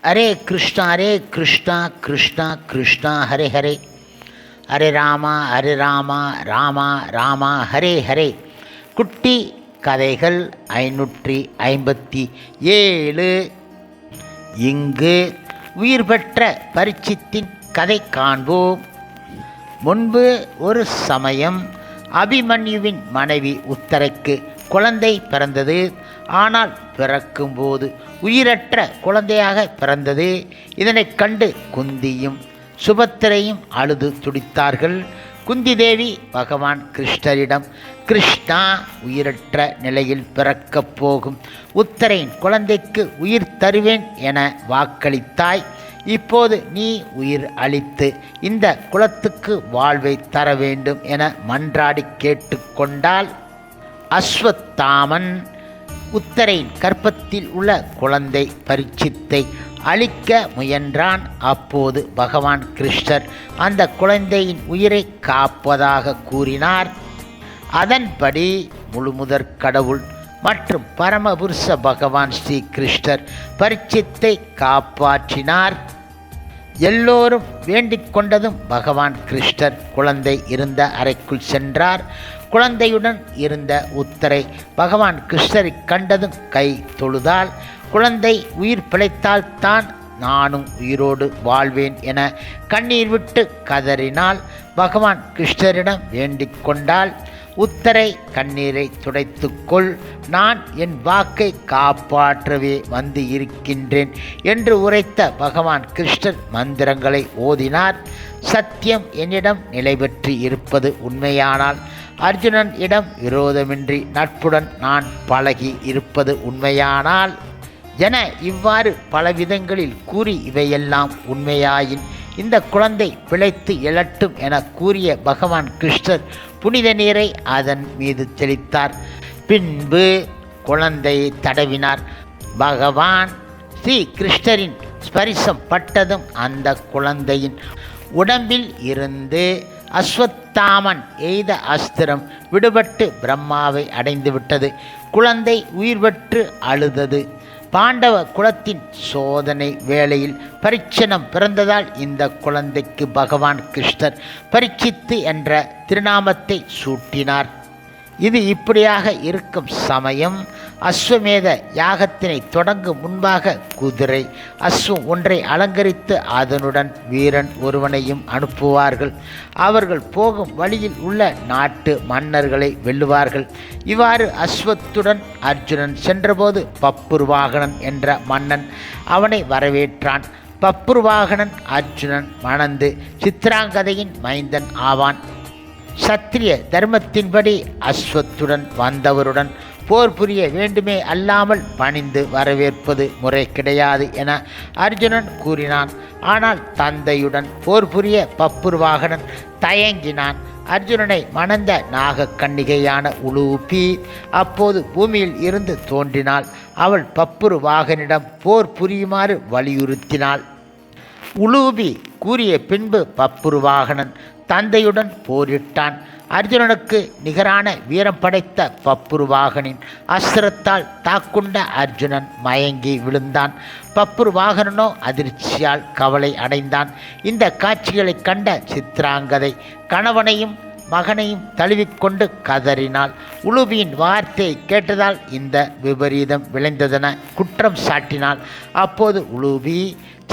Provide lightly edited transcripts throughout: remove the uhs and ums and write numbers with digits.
ஹரே கிருஷ்ணா கிருஷ்ணா கிருஷ்ணா ஹரே ஹரே, ஹரே ராமா ராமா ராமா ஹரே ஹரே. குட்டி கதைகள் 557. இங்கு உயிர் பெற்ற பரீட்சித்தின் கதை காண்போம். முன்பு ஒரு சமயம் அபிமன்யுவின் மனைவி உத்தரைக்கு குழந்தை பிறந்தது. ஆனால் பிறக்கும்போது உயிரற்ற குழந்தையாக பிறந்தது. இதனைக் கண்டு குந்தியும் சுபத்திரையும் அழுது துடித்தார்கள். குந்தி தேவி பகவான் கிருஷ்ணரிடம், கிருஷ்ணா, உயிரற்ற நிலையில் பிறக்கப் போகும் உத்தரையின் குழந்தைக்கு உயிர் தருவேன் என வாக்களித்தாய். இப்போது நீ உயிர் அளித்து இந்த குலத்துக்கு வாழ்வை தர வேண்டும் என மன்றாடி கேட்டுக்கொண்டால். அஸ்வத்தாமன் உத்தரையின் கர்ப்பத்தில் உள்ள குழந்தை பரீட்சித்தை அழிக்க முயன்றான். அப்போது பகவான் கிருஷ்ணர் அந்த குழந்தையின் உயிரை காப்பதாக கூறினார். அதன்படி முழுமுதற் கடவுள் மற்றும் பரமபுருஷ பகவான் ஸ்ரீ கிருஷ்ணர் பரீட்சித்தை காப்பாற்றினார். எல்லோரும் வேண்டிக் கொண்டதும் பகவான் கிருஷ்ணர் குழந்தை இருந்த அறைக்குள் சென்றார். குழந்தையுடன் இருந்த உத்தரை பகவான் கிருஷ்ணரை கண்டதும் கை தொழுதாள். குழந்தை உயிர் பிழைத்தால் தான் நானும் உயிரோடு வாழ்வேன் என கண்ணீர் விட்டு கதறினாள். பகவான் கிருஷ்ணரிடம் வேண்டிக் கொண்டாள், உத்தரை கண்ணீரை துடைத்துக்கொள், நான் என் வாக்கை காப்பாற்றவே வந்து இருக்கின்றேன் என்று உரைத்த பகவான் கிருஷ்ணர் மந்திரங்களை ஓதினார். சத்தியம் என்னிடம் நிலை பெற்று இருப்பது உண்மையானால், அர்ஜுனன் இடம் விரோதமின்றி நட்புடன் நான் பழகி இருப்பது உண்மையானால் என இவ்வாறு பலவிதங்களில் கூறி, இவையெல்லாம் உண்மையாயின் இந்த குழந்தை பிழைத்து எழட்டும் என கூறிய பகவான் கிருஷ்ணர் புனித நீரை அதன் மீது தெளித்தார். பின்பு குழந்தையை தடவினார். பகவான் ஸ்ரீ கிருஷ்ணரின் ஸ்பரிசம் பட்டதும் அந்த குழந்தையின் உடம்பில் இருந்து அஸ்வத்தாமன் எய்த அஸ்திரம் விடுபட்டு பிரம்மாவை அடைந்து விட்டது. குழந்தை உயிர் பெற்று அழுதது. பாண்டவ குலத்தின் சோதனை வேளையில் பரீட்சணம் பிறந்ததால் இந்த குழந்தைக்கு பகவான் கிருஷ்ணர் பரீட்சித்து என்ற திருநாமத்தை சூட்டினார். இது இப்படியாக இருக்கும் சமயம் அஸ்வமேத யாகத்தினை தொடங்கும் முன்பாக குதிரை அஸ்வம் ஒன்றை அலங்கரித்து அதனுடன் வீரன் ஒருவனையும் அனுப்புவார்கள். அவர்கள் போகும் வழியில் உள்ள நாட்டு மன்னர்களை வெல்லுவார்கள். இவ்வாறு அஸ்வத்துடன் அர்ஜுனன் சென்றபோது பப்புருவாகனன் என்ற மன்னன் அவனை வரவேற்றான். பப்புருவாகனன் அர்ஜுனன் மணந்து சித்திராங்கதையின் மைந்தன் ஆவான். சத்திரிய தர்மத்தின்படி அஸ்வத்துடன் வந்தவருடன் போர் புரிய வேண்டுமே அல்லாமல் பணிந்து வரவேற்பது முறை கிடையாது என அர்ஜுனன் கூறினான். ஆனால் தந்தையுடன் போர் புரிய பப்புருவாகனன் தயங்கினான். அர்ஜுனனை மணந்த நாகக்கன்னிகையான உலூபி அப்போது பூமியில் இருந்து தோன்றினாள். அவள் பப்புருவாகனிடம் போர் புரியுமாறு வலியுறுத்தினாள். உலூபி கூறிய பின்பு பப்புருவாகனன் தந்தையுடன் போரிட்டான். அர்ஜுனனுக்கு நிகரான வீரம் படைத்த பப்புருவாகனின் அஸ்திரத்தால் தாக்குண்ட அர்ஜுனன் மயங்கி விழுந்தான். பப்புருவாகனனோ அதிர்ச்சியால் கவலை அடைந்தான். இந்த காட்சிகளை கண்ட சித்திராங்கதை கணவனையும் மகனையும் தழுவிக்கொண்டு கதறினாள். உலுபியின் வார்த்தையை கேட்டதால் இந்த விபரீதம் விளைந்ததென குற்றம் சாட்டினாள். அப்போது உலுபி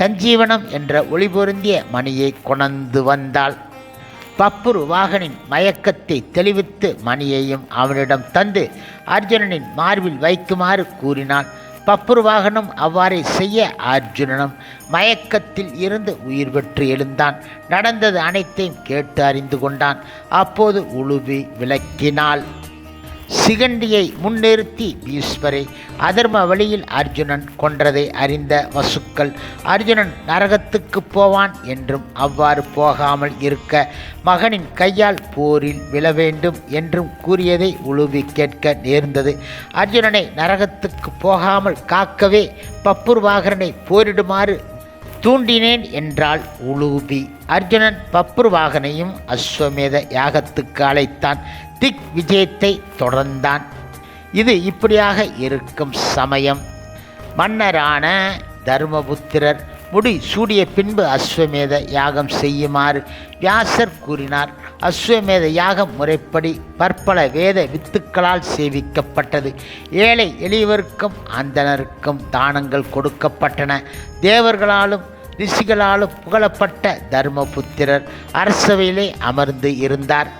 சஞ்சீவனம் என்ற ஒளி பொருந்திய மணியை கொணர்ந்து வந்தாள். பப்புருவாகனின் மயக்கத்தை தெளிவித்து மணியையும் அவனிடம் தந்து அர்ஜுனனின் மார்பில் வைக்குமாறு கூறினான். பப்புருவாகனும் அவ்வாறே செய்ய அர்ஜுனனும் மயக்கத்தில் இருந்து உயிர் பெற்று எழுந்தான். நடந்தது அனைத்தையும் கேட்டு அறிந்து கொண்டான். அப்போது உலுபி விளக்கினாள். சிகண்டியை முன்னிறுத்தி பீஷ்மரை அதர்ம வழியில் அர்ஜுனன் கொன்றதை அறிந்த வசுக்கள் அர்ஜுனன் நரகத்துக்கு போவான் என்றும் அவ்வாறு போகாமல் இருக்க மகனின் கையால் போரில் விழ வேண்டும் என்றும் கூறியதை உலுபி கேட்க நேர்ந்தது. அர்ஜுனனை நரகத்துக்கு போகாமல் காக்கவே பப்புருவாகனை போரிடுமாறு தூண்டினேன் என்றாள் உலூபி. அர்ஜுனன் பப்புருவாகனையும் அஸ்வமேத யாகத்துக்கு அழைத்தான். திக் விஜயத்தை தொடர்ந்தான். இது இப்படியாக இருக்கும் சமயம் மன்னரான தர்மபுத்திரர் முடி சூடிய பின்பு அஸ்வமேத யாகம் செய்யுமாறு வியாசர் கூறினார். அஸ்வமேத யாகம் முறைப்படி பற்பல வேத வித்துக்களால் சேவிக்கப்பட்டது. ஏழை எளியவருக்கும் அந்தணருக்கும் தானங்கள் கொடுக்கப்பட்டன. தேவர்களாலும் ரிஷிகளாலும் புகழப்பட்ட தர்மபுத்திரர் அரசவையிலே அமர்ந்து இருந்தார்.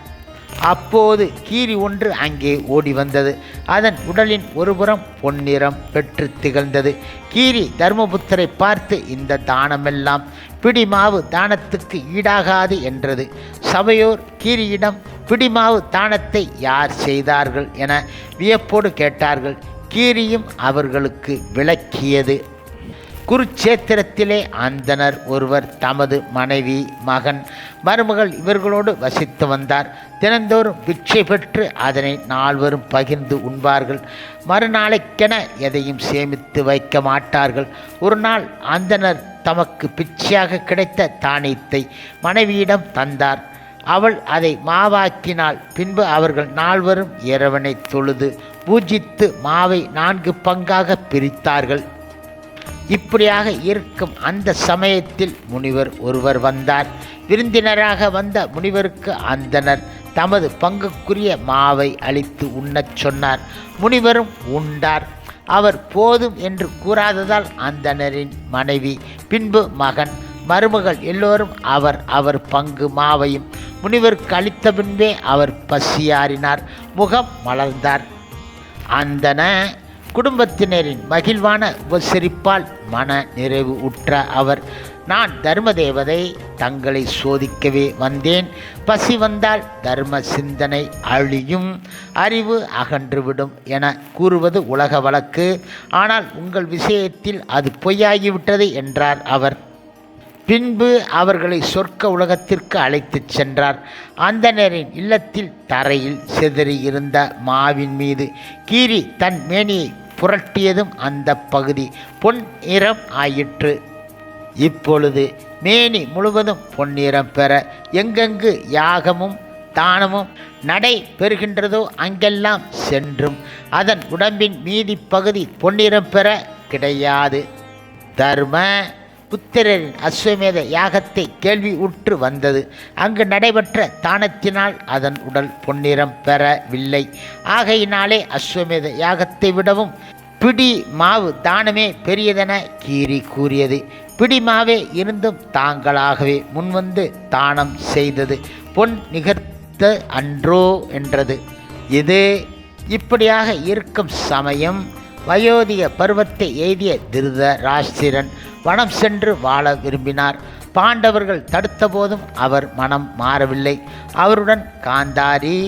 அப்போது கீரி ஒன்று அங்கே ஓடி வந்தது. அதன் உடலின் ஒருபுறம் பொன்னிறம் பெற்று திகழ்ந்தது. கீரி தர்மபுத்தரை பார்த்து, இந்த தானமெல்லாம் பிடிமாவு தானத்துக்கு ஈடாகாது என்றது. சபையோர் கீரியிடம், பிடிமாவு தானத்தை யார் செய்தார்கள் என வியப்போடு கேட்டார்கள். கீரியும் அவர்களுக்கு விளக்கியது. குருச்சேத்திரத்திலே அந்தனர் ஒருவர் தமது மனைவி, மகன், மருமகள் இவர்களோடு வசித்து வந்தார். தினந்தோறும் பிட்சை பெற்று அதனை நால்வரும் பகிர்ந்து உண்பார்கள். மறுநாளைக்கென எதையும் சேமித்து வைக்க மாட்டார்கள். ஒரு நாள் அந்தனர் தமக்கு பிச்சையாக கிடைத்த தானியத்தை மனைவியிடம் தந்தார். அவள் அதை மாவாக்கினாள். பின்பு அவர்கள் நால்வரும் இறைவனை தொழுது பூஜித்து மாவை 4 பங்காக பிரித்தார்கள். இப்படியாக இருக்கும் அந்த சமயத்தில் முனிவர் ஒருவர் வந்தார். விருந்தினராக வந்த முனிவருக்கு அந்தனர் தமது பங்குக்குரிய மாவை அளித்து உண்ணச் சொன்னார். முனிவரும் உண்டார். அவர் போதும் என்று கூறாததால் அந்தணரின் மனைவி, பின்பு மகன், மருமகள் எல்லோரும் அவர் பங்கு மாவையும் முனிவருக்கு அளித்த பின்பே அவர் பசியாறினார், முகம் மலர்ந்தார். அந்தன குடும்பத்தினரின் மகிழ்வான உபசரிப்பால் மன நிறைவு உற்ற அவர், நான் தர்மதேவதை, தங்களை சோதிக்கவே வந்தேன். பசி வந்தால் தர்ம சிந்தனை அழியும், அறிவு அகன்றுவிடும் என கூறுவது உலக வழக்கு. ஆனால் உங்கள் விஷயத்தில் அது பொய்யாகிவிட்டது என்றார் அவர். பின்பு அவர்களை சொர்க்க உலகத்திற்கு அழைத்துச் சென்றார். அந்தணரின் இல்லத்தில் தரையில் சிதறி இருந்த மாவின் மீது கீரி தன் மேனியை புரட்டியதும் அந்த பகுதி பொன் நிறம் ஆயிற்று. இப்பொழுது மேனி முழுவதும் பொன்னிறம் பெற எங்கெங்கு யாகமும் தானமும் நடை பெறுகின்றதோ அங்கெல்லாம் சென்றும் அதன் உடம்பின் மீதி பகுதி பொன்னிறம் பெற கிடையாது. தர்ம புத்திரரின் அஸ்வமேத யாகத்தை கேள்வி உற்று வந்தது. அங்கு நடைபெற்ற தானத்தினால் அதன் உடல் பொன்னிறம் பெறவில்லை. ஆகையினாலே அஸ்வமேத யாகத்தை விடவும் பிடி மாவு தானமே பெரியதென கீரி கூறியது. பிடி மாவே இருந்தும் தாங்களாகவே முன்வந்து தானம் செய்தது பொன் நிகர்த்த அன்றோ என்றது. இது இப்படியாக இருக்கும் சமயம் வயோதிக பருவத்தை எய்திய திருதராஷ்டிரன் வனம் சென்று வாழ விரும்பினார். பாண்டவர்கள் தடுத்த போதும் அவர் மனம் மாறவில்லை. அவருடன் காந்தாரி,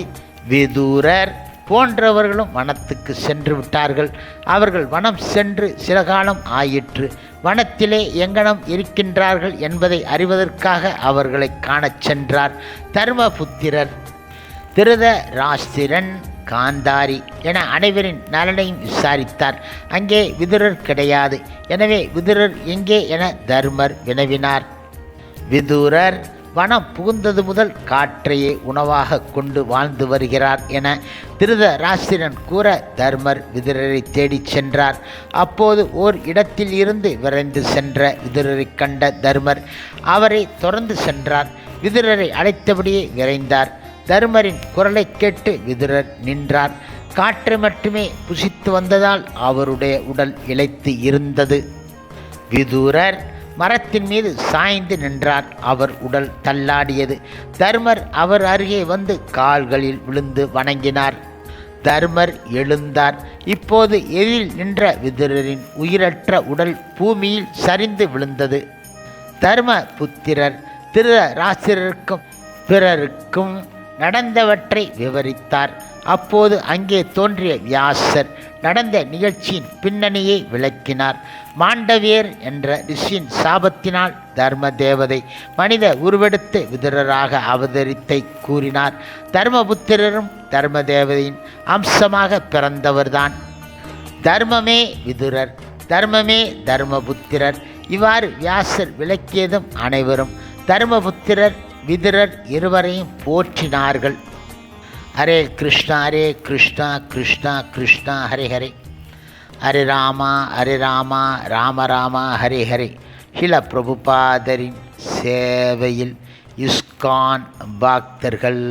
விதுரர் போன்றவர்களும் வனத்துக்கு சென்று விட்டார்கள். அவர்கள் வனம் சென்று சில காலம் ஆயிற்று. வனத்திலே எங்கனம் இருக்கின்றார்கள் என்பதை அறிவதற்காக அவர்களை காணச் சென்றார் தர்மபுத்திரர். திருதராஷ்டிரன், காந்தாரி என அனைவரின் நலனையும் விசாரித்தார். அங்கே விதுரர் கிடையாது. எனவே விதுரர் எங்கே என தர்மர் வினவினார். விதுரர் வனம் புகுந்தது முதல் காற்றையே உணவாக கொண்டு வாழ்ந்து வருகிறார் என திருதராஷ்டிரன் கூற தர்மர் விதுரரை தேடிச் சென்றார். அப்போது ஓர் இடத்தில் இருந்து விரைந்து சென்ற விதுரரை கண்ட தர்மர் அவரை தொடர்ந்து சென்றார். விதுரரை அழைத்தபடியே விரைந்தார். தர்மரின் குரலை கேட்டு விதுரர் நின்றார். காற்றை மட்டுமே புசித்து வந்ததால் அவருடைய உடல் இளைத்து இருந்தது. விதுரர் மரத்தின் மீது சாய்ந்து நின்றார். அவர் உடல் தள்ளாடியது. தர்மர் அவர் அருகே வந்து கால்களில் விழுந்து வணங்கினார். தர்மர் எழுந்தார். இப்போது எதிரில் நின்ற விதுரரின் உயிரற்ற உடல் பூமியில் சரிந்து விழுந்தது. தர்மபுத்திரர் திருதராஷ்டிரருக்கும் பிறருக்கும் நடந்தவற்றை விவரித்தார். அப்போது அங்கே தோன்றிய வியாசர் நடந்த நிகழ்ச்சியின் பின்னணியை விளக்கினார். மாண்டவியர் என்ற ரிஷியின் சாபத்தினால் தர்ம தேவதை மனித உருவெடுத்து விதுரராக அவதரித்தை கூறினார். தர்மபுத்திரரும் தர்ம தேவதையின் அம்சமாக பிறந்தவர்தான். தர்மமே விதுரர், தர்மமே தர்மபுத்திரர். இவ்வாறு வியாசர் விளக்கியதும் அனைவரும் தர்மபுத்திரர் விதுரர் இருவரையும் போற்றினார்கள். ஹரே கிருஷ்ணா ஹரே கிருஷ்ணா கிருஷ்ணா கிருஷ்ணா ஹரே ஹரே. ஹரே ராமா ஹரே ராமா ராம ராமா ஹரே ஹரே. ஷில பிரபுபாதரின் சேவையில் இஸ்கான் பக்தர்கள்.